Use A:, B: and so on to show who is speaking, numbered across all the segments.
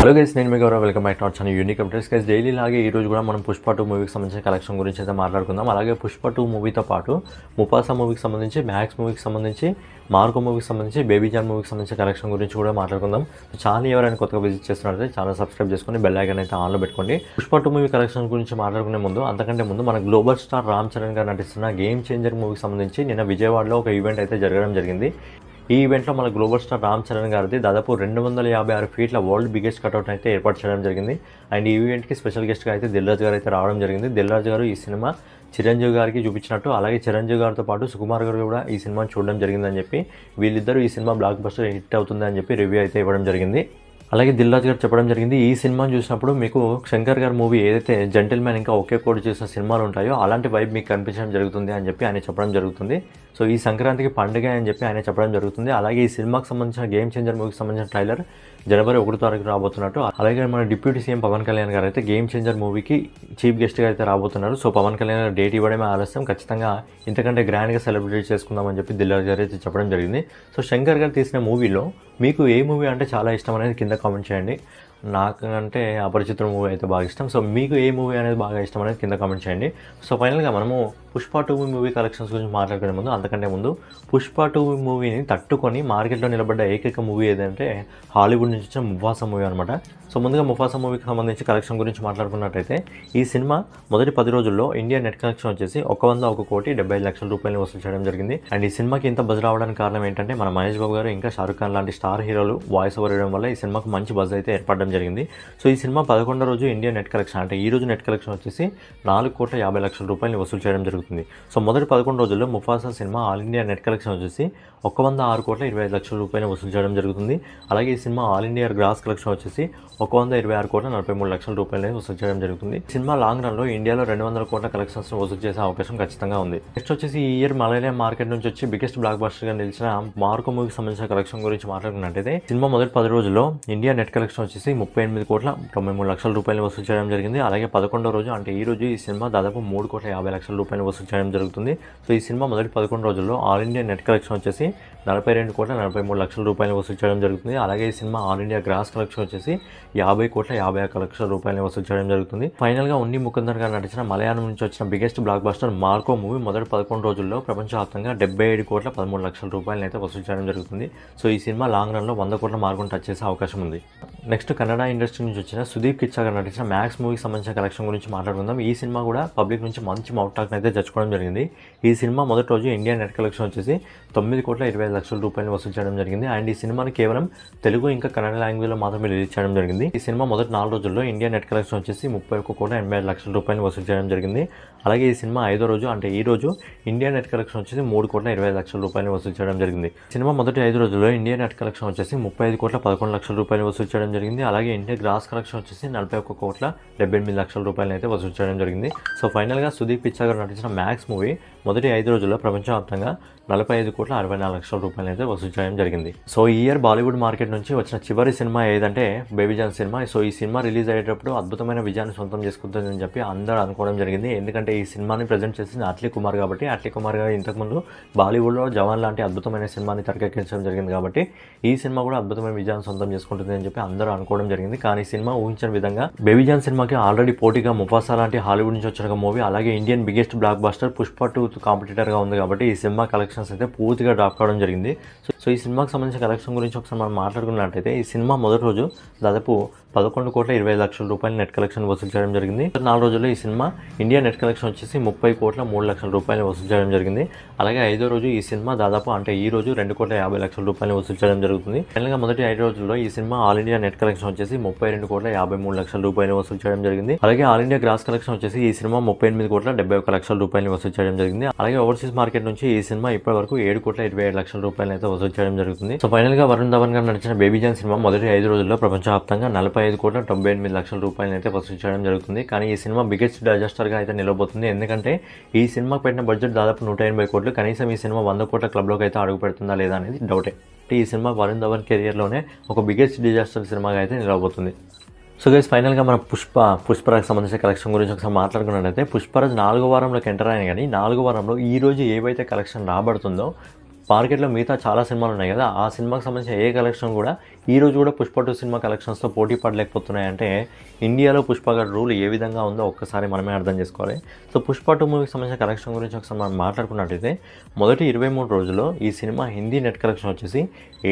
A: Hello guys, నేను మీ Gaurav. Welcome back to our channel unique updates. Guys, daily లాగే ఈ రోజు కూడా మనం పుష్ప 2 మూవీకి సంబంధించిన కలెక్షన్ గురించి అయితే మాట్లాడుకుందాం. అలాగే పుష్ప 2 మూవీతో పాటు ముఫాసా మూవీకి సంబంధించి, మ్యాక్స్ మూవీకి సంబంధించి, మార్కో మూవీకి సంబంధించి, బేబీ జాన్ మూవీకి సంబంధించిన కలెక్షన్ గురించి కూడా మాట్లాడుకుందాం. ఛానల్ ఎవరైనా కొత్తగా విజిట్ చేస్తున్నారైతే ఛానల్ సబ్స్క్రైబ్ చేసుకొని బెల్ ఐకాన్ అయితే ఆన్లో పెట్టుకోండి. పుష్ప 2 మూవీ కలెక్షన్ గురించి మాట్లాడుకునే ముందు, అంతకంటే ముందు మన గ్లోబల్ స్టార్ రామ్ చరణ్ గారు నటిస్తున్న గేమ్ చేంజర్ మూవీకి సంబంధించి నిన్న విజయవాడలో ఒక ఈవెంట్ అయితే జరగడం జరిగింది. ఈ ఈవెంట్లో మన గ్లోబల్ స్టార్ రామ్ చరణ్ గారిది దాదాపు 256 ఫీట్ల వరల్డ్ బిగ్గెస్ట్ కట్అవుట్ అయితే ఏర్పాటు చేయడం జరిగింది. అండ్ ఈ ఈవెంట్కి స్పెషల్ గెస్ట్గా అయితే దిల్ రాజు గారు అయితే రావడం జరిగింది. దిల్ రాజు గారు ఈ సినిమా చిరంజీవి గారికి చూపించినట్టు, అలాగే చిరంజీవి గారితో పాటు సుకుమార్ గారు కూడా ఈ సినిమాని చూడడం జరిగిందని చెప్పి, వీళ్ళిద్దరూ ఈ సినిమా బ్లాక్ బస్టర్ హిట్ అవుతుందని చెప్పి రివ్యూ అయితే ఇవ్వడం జరిగింది. అలాగే దిల్ రాజు గారు చెప్పడం జరిగింది, ఈ సినిమాని చూసినప్పుడు మీకు శంకర్ గారి మూవీ ఏదైతే జెంటిల్మెన్ ఇంకా ఒకే కోడ్ చేసిన సినిమాలు ఉంటాయో అలాంటి వైబ్ మీకు కనిపించడం జరుగుతుంది అని చెప్పి ఆయన చెప్పడం జరుగుతుంది. సో ఈ సంక్రాంతికి పండుగ అని చెప్పి ఆయన చెప్పడం జరుగుతుంది. అలాగే ఈ సినిమాకి సంబంధించిన గేమ్ చేంజర్ మూవీకి సంబంధించిన ట్రైలర్ జనవరి 1 తారీఖు రాబోతున్నట్టు. అలాగే మన డిప్యూటీ సీఎం పవన్ కళ్యాణ్ గారు అయితే గేమ్ చేంజర్ మూవీకి చీఫ్ గెస్ట్గా అయితే రాబోతున్నారు. సో పవన్ కళ్యాణ్ గారు డేట్ ఇవ్వడమే ఆలస్యం, ఖచ్చితంగా ఇంతకంటే గ్రాండ్గా సెలబ్రేట్ చేసుకుందామని చెప్పి దిల్ రాజు గారు అయితే చెప్పడం జరిగింది. సో శంకర్ గారు తీసిన మూవీలో మీకు ఏ మూవీ అంటే చాలా ఇష్టం అనేది కింద కామెంట్ చేయండి. నాకంటే అపరిచితుడు మూవీ అయితే బాగా ఇష్టం. సో మీకు ఏ మూవీ అనేది బాగా ఇష్టం అనేది కింద కామెంట్ చేయండి. సో ఫైనల్గా మనము పుష్ప 2 మూవీ కలెక్షన్స్ గురించి మాట్లాడుకునే ముందు, అంతకంటే ముందు పుష్ప 2 మూవీని తట్టుకొని మార్కెట్లో నిలబడ్డ ఏకైక మూవీ ఏదంటే హాలీవుడ్ నుంచి వచ్చిన ముఫాసా మూవీ అనమాట. సో ముందుగా ముఫాసా మూవీకి సంబంధించి కలెక్షన్ గురించి మాట్లాడుకున్నట్టయితే, ఈ సినిమా మొదటి 10 రోజుల్లో ఇండియా నెట్ కలెక్షన్ వచ్చేసి 101,75,00,000 రూపాయలు వసూలు చేయడం జరిగింది. అండ్ ఈ సినిమాకి ఇంత బజ్ రావడానికి కారణం ఏంటంటే, మన మహేష్ బాబు గారు ఇంకా షారుఖ్ ఖాన్ లాంటి స్టార్ హీరోలు వాయిస్ ఓవర్ ఇవ్వడం వల్ల ఈ సినిమాకు మంచి బజ్ అయితే ఏర్పడడం జరిగింది. సో ఈ సినిమా 11వ రోజు ఇండియా నెట్ కలెక్షన్, అంటే ఈ రోజు నెట్ కలెక్షన్ వచ్చేసి 4,50,00,000 రూపాయలు వసూలు చేయడం జరుగుతుంది. సో మొదటి 11 రోజుల్లో Mufasa cinema all India net collection వచ్చేసి 106,25,00,000 రూపాయలు వసూలు చేయడం జరుగుతుంది. అలాగే ఈ cinema all India gross collection వచ్చేసి 126,43,00,000 రూపాయలు వసూలు చేయడం జరుగుతుంది. సినిమా లాంగ్ రన్లో ఇండియాలో 200 కోట్ల కలెక్షన్స్ వసూలు చేసే అవకాశం ఖచ్చితంగా ఉంది. నెక్స్ట్ వచ్చేసి ఈ ఇయర్ మలయాళం మార్కెట్ నుంచి వచ్చి బిగ్గెస్ట్ బ్లాక్ బస్టర్గా నిలిచిన మార్కో మూవీకి సంబంధించిన కలెక్షన్ గురించి మాట్లాడుకున్నట్టయితే, సినిమా మొదటి 10 రోజుల్లో ఇండియా నెట్ కలెక్షన్ వచ్చేసి 38,93,00,000 రూపాయలు వసూలు చేయడం జరిగింది. అలాగే 11వ రోజు, అంటే ఈ రోజు ఈ సినిమా దాదాపు 3,50,00,000 రూపాయలు వసూలు చేయడం జరుగుతుంది. సో ఈ సినిమా మొదటి 11 రోజుల్లో ఆల్ ఇండియా నెట్ కలెక్షన్ వచ్చేసి 42,43,00,000 రూపాయలు వసూలు చేయడం జరుగుతుంది. అలాగే ఈ cinema all India gross collection వచ్చేసి 50,51,00,000 రూపాయలు వసూలు చేయడం జరుగుతుంది. ఫైనల్గా ఉన్ని ముకుందర్ గారు నటించిన మలయాళం నుంచి వచ్చిన biggest block buster Marco movie మొదటి 11 రోజుల్లో ప్రపంచవ్యాప్తంగా 77,13,00,000 రూపాయలు అయితే వసూలు చేయడం జరుగుతుంది. సో ఈ సినిమా లాంగ్ రన్లో 100 కోట్ల మార్కును టచ్ చేసే అవకాశం ఉంది. నెక్స్ట్ కన్నడ ఇండస్ట్రీ నుంచి వచ్చిన సుదీప్ కిచ్చా గారు నటించిన మ్యాక్స్ మూవీకి సంబంధించిన కలెక్షన్ గురించి మాట్లాడుకుందాం. ఈ సినిమా కూడా పబ్లిక్ నుంచి మంచి మౌట్ టాక్ అయితే తెచ్చుకోవడం జరిగింది. ఈ సినిమా మొదటి రోజు ఇండియా నెట్ కలెక్షన్ వచ్చేసి 9,25,00,000 రూపాయలు వసూలు చేయడం జరిగింది. అండ్ ఈ సినిమాని కేవలం తెలుగు ఇంకా కన్నడ లాంగ్వేజ్లో మాత్రమే రిలీజ్ చేయడం జరిగింది. ఈ సినిమా మొదటి 4 రోజుల్లో ఇండియా నెట్ కలెక్షన్ వచ్చేసి 31,85,00,000 రూపాయలు వసూలు చేయడం జరిగింది. అలాగే ఈ సినిమా 5వ రోజు, అంటే ఈ రోజు ఇండియా నెట్ కలెక్షన్ వచ్చేసి 3,20,00,000 రూపాయలు వసూలు చేయడం జరిగింది. సినిమా మొదటి 5 రోజుల్లో ఇండియా నెట్ కలెక్షన్ వచ్చేసి 35,11,00,000 రూపాయలు వసూలు చేయడం జరిగింది. అలాగే ఇండియా గ్రాస్ కలెక్షన్ వచ్చేసి 41,78,00,000 రూపాయలు అయితే వసూలు చేయడం జరిగింది. సో ఫైనల్గా సుదీప్ కిచ్చా గారు నటించిన మ్యాక్స్ మూవీ మొదటి 5 రోజుల్లో ప్రపంచవ్యాప్తంగా 45,64,00,000 రూపాయలు అయితే వసూలు చేయడం జరిగింది. సో ఈ ఇయర్ బాలీవుడ్ మార్కెట్ నుంచి వచ్చిన చివరి సినిమా ఏదంటే బేబీ జాన్ సినిమా. సో ఈ సినిమా రిలీజ్ అయ్యేటప్పుడు అద్భుతమైన విజయాన్ని సొంతం చేసుకుంటుందని చెప్పి అందరూ అనుకోవడం జరిగింది. ఎందుకంటే ఈ సినిమాని ప్రజెంట్ చేసింది అట్లీ కుమార్ కాబట్టి, అట్లీ కుమార్ గారు ఇంతకుముందు బాలీవుడ్లో జవాన్ లాంటి అద్భుతమైన సినిమాని తెరకెక్కించడం జరిగింది కాబట్టి ఈ సినిమా కూడా అద్భుతమైన విజయాన్ని సొంతం చేసుకుంటుంది అని చెప్పి అందరూ అనుకోవడం జరిగింది. కానీ సినిమా ఊహించిన విధంగా బేబీ జాన్ సినిమాకి ఆల్రెడీ పోటీగా ముఫాసా లాంటి హాలీవుడ్ నుంచి వచ్చిన మూవీ, అలాగే Indian biggest block buster Pushpa 2 కాంపిటీటర్గా ఉంది కాబట్టి ఈ సినిమా కలెక్షన్స్ అయితే పూర్తిగా డ్రాప్ కావడం జరిగింది. సో ఈ సినిమాకి సంబంధించిన కలెక్షన్ గురించి ఒకసారి మనం మాట్లాడుకున్నట్టయితే, ఈ సినిమా మొదటి రోజు దాదాపు 11,20,00,000 రూపాయలు నెట్ కలెక్షన్ వసూలు చేయడం జరిగింది. 4 రోజుల్లో ఈ సినిమా ఇండియా నెట్ కలెక్షన్ వచ్చేసి 30,03,00,000 రూపాయలు వసూలు చేయడం జరిగింది. అలాగే 5వ రోజు ఈ సినిమా దాదాపు, అంటే ఈ రోజు 2,50,00,000 రూపాయలు వసూలు చేయడం జరుగుతుంది. ఫైనల్గా మొదటి 5 రోజుల్లో ఈ cinema all India net collection వచ్చేసి 32,53,00,000 రూపాయలు వసూలు చేయడం జరిగింది. అలాగే ఆల్ ఇండియా గ్రాస్ కలెక్షన్ వచ్చేసి ఈ సినిమా 38,71,00,000 రూపాయలు వసూలు చేయడం జరిగింది. అలాగే ఓవర్సీస్ మార్కెట్ నుంచి ఈ సినిమా ఇప్పటి వరకు 7,27,00,000 రూపాయలు అయితే వసూలు చేయడం జరుగుతుంది. సో ఫైనల్గా వరుణ్ ధవన్ గారు నడిచిన బేబీ జాన్ సినిమా మొదటి 5 రోజుల్లో ప్రపంచవ్యాప్తంగా 45,98,00,000 రూపాయలు అయితే వసూలు చేయడం జరుగుతుంది. కానీ ఈ సినిమా బిగ్గెస్ట్ డిజాస్టర్గా అయితే నిలబోతుంది. ఎందుకంటే ఈ సినిమా పెట్టిన బడ్జెట్ దాదాపు 180 కోట్లు. కనీసం ఈ సినిమా 100 కోట్ల క్లబ్లోకి అయితే అడుగు పెడుతుందా లేదా అనేది డౌటే. ఈ సినిమా వరుణ్ ధవన్ కెరియర్లోనే ఒక బిగ్గెస్ట్ డిజాస్టర్ సినిమాగా అయితే నిలబోతుంది. సో గైస్, ఫైనల్గా మన పుష్పరాజ్కి సంబంధించిన కలెక్షన్ గురించి ఒకసారి మాట్లాడుకున్నట్టయితే, పుష్పరాజ్ 4వ వారంలోకి ఎంటర్ అయినా కానీ 4వ వారంలో ఈరోజు ఏవైతే కలెక్షన్ రాబడుతుందో మార్కెట్లో మిగతా చాలా సినిమాలు ఉన్నాయి కదా, ఆ సినిమాకి సంబంధించిన ఏ కలెక్షన్ కూడా ఈ రోజు కూడా పుష్ప 2 సినిమా కలెక్షన్స్తో పోటీ పడలేకపోతున్నాయంటే ఇండియాలో పుష్ప గారి రూల్ ఏ విధంగా ఉందో ఒక్కసారి మనమే అర్థం చేసుకోవాలి. సో పుష్ప 2 మూవీకి సంబంధించిన కలెక్షన్ గురించి ఒకసారి మనం మాట్లాడుకున్నట్టయితే మొదటి 23 రోజుల్లో ఈ సినిమా హిందీ నెట్ కలెక్షన్ వచ్చేసి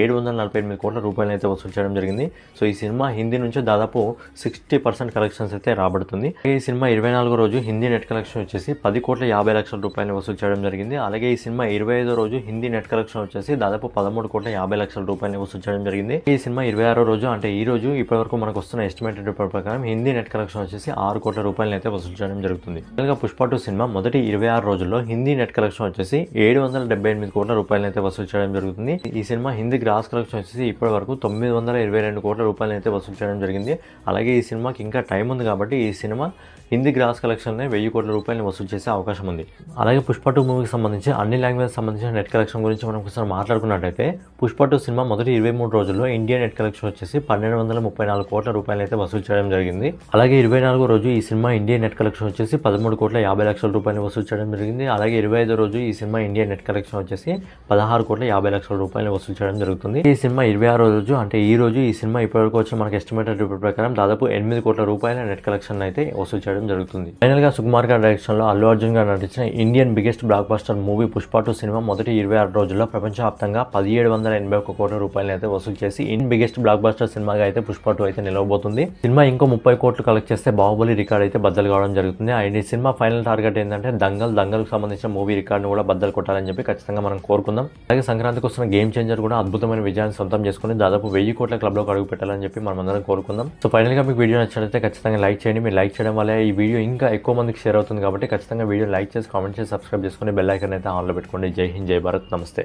A: 748 కోట్ల రూపాయలు అయితే వసూలు చేయడం జరిగింది. సో ఈ సినిమా హిందీ నుంచి దాదాపు 60% కలెక్షన్స్ అయితే రాబడుతుంది. ఈ సినిమా 24వ రోజు హిందీ నెట్ కలెక్షన్ వచ్చేసి 10 కోట్ల 50 లక్షల రూపాయలు వసూలు చేయడం జరిగింది. అలాగే ఈ సినిమా 25వ రోజు హిందీ నెట్ కలెక్షన్ వచ్చేసి దాదాపు 13 కోట్ల 50 లక్షల రూపాయలు వసూలు చేయడం జరిగింది. ఈ సినిమా 26వ రోజు అంటే ఈ రోజు ఇప్పటివరకు మనకు వస్తున్న ఎస్టిమేటెడ్ రిపోర్ట్ ప్రకారం హిందీ నెట్ కలెక్షన్ వచ్చేసి 6 కోట్ల రూపాయలు అయితే వసూలు చేయడం జరుగుతుంది. అలాగే పుష్ప 2 సినిమా మొదటి 26 రోజుల్లో హిందీ నెట్ కలెక్షన్ వచ్చేసి 778 కోట్ల రూపాయలు అయితే వసూలు చేయడం జరుగుతుంది. ఈ సినిమా హిందీ గ్రాస్ కలెక్షన్ వచ్చేసి ఇప్పటి వరకు 922 కోట్ల రూపాయలు అయితే వసూలు చేయడం జరిగింది. అలాగే ఈ సినిమాకి ఇంకా టైం ఉంది కాబట్టి ఈ సినిమా హిందీ గ్రాస్ కలెక్షన్నే 1000 కోట్ల రూపాయలు వసూలు చేసే అవకాశం ఉంది. అలాగే పుష్ప 2 మూవీకి సంబంధించి అన్ని లాంగ్వేజ్ సంబంధించిన నెట్ కలెక్షన్ గురించి మనం ఒకసారి మాట్లాడుకున్నట్టయితే పుష్ప 2 సినిమా మొదటి 23 రోజుల్లో ఇండియా నెట్ కలెక్షన్ వచ్చేసి 1234 కోట్ల రూపాయలు అయితే వసూలు చేయడం జరిగింది. అలాగే 24వ రోజు ఈ సినిమా ఇండియా నెట్ కలెక్షన్ వచ్చేసి 13 కోట్ల 50 లక్షల రూపాయలు వసూలు చేయడం జరిగింది. అలాగే 25వ రోజు ఈ సినిమా ఇండియా నెట్ కలెక్షన్ వచ్చేసి 16 కోట్ల 50 లక్షల రూపాయలు వసూలు చేయడం జరుగుతుంది. ఈ సినిమా 26వ రోజు అంటే ఈ రోజు ఈ సినిమా ఇప్పటివరకు వచ్చిన మనకి ఎస్టిమేటెడ్ రిపోర్ట్ ప్రకారం దాదాపు 8 కోట్ల రూపాయల నెట్ కలెక్షన్ అయితే వసూలు చేయడం జరుగుతుంది. ఫైనల్ గా సుకుమార్ గారి డైరెక్షన్ లో అల్లు అర్జున్ గారు నటించిన Indian biggest block buster movie Pushpa 2 cinema మొదటి 26 రోజుల్లో ప్రపంచవ్యాప్తంగా 1781 కోట్ల రూపాయలు అయితే వసూలు చేసి ఇండియన్ బిగ్గెస్ట్ బ్లాక్ బస్టర్ సినిమాగా అయితే పుష్ప 2 అయితే నిలవబోతుంది. సినిమా ఇంకో 30 కోట్లు కలెక్ట్ చేస్తే బాహుబలి రికార్డ్ అయితే బద్దలు కావడం జరుగుతుంది. ఈ సినిమా ఫైనల్ టార్గెట్ ఏంటంటే దంగల్కు సంబంధించిన మూవీ రికార్డును కూడా బద్దలు కొట్టాలని చెప్పి ఖచ్చితంగా మనం కోరుకుందాం. అలాగే సంక్రాంతికి వస్తున్న గేమ్ చేంజర్ కూడా అద్భుతమైన విజయాన్ని సొంతం చేసుకుని దాదాపు 1000 కోట్ల క్లబ్ లో అడుగు పెట్టాలని చెప్పి మనం అందరం కోరుకుందాం. సో ఫైనల్ గా మీకు వీడియో నచ్చినట్లయితే ఖచ్చితంగా లైక్ చేయండి. మీరు లైక్ చేయడం వల్ల ఈ వీడియో ఇంకా ఎక్కువ మందికి షేర్ అవుతుంది కాబట్టి ఖచ్చితంగా వీడియో లైక్ చేసి కామెంట్ చేసి సబ్స్క్రైబ్ చేసుకుని బెల్ ఐకాన్ అయితే ఆన్లో పెట్టుకోండి. జై హింద్, జై భారత్, నమస్తే.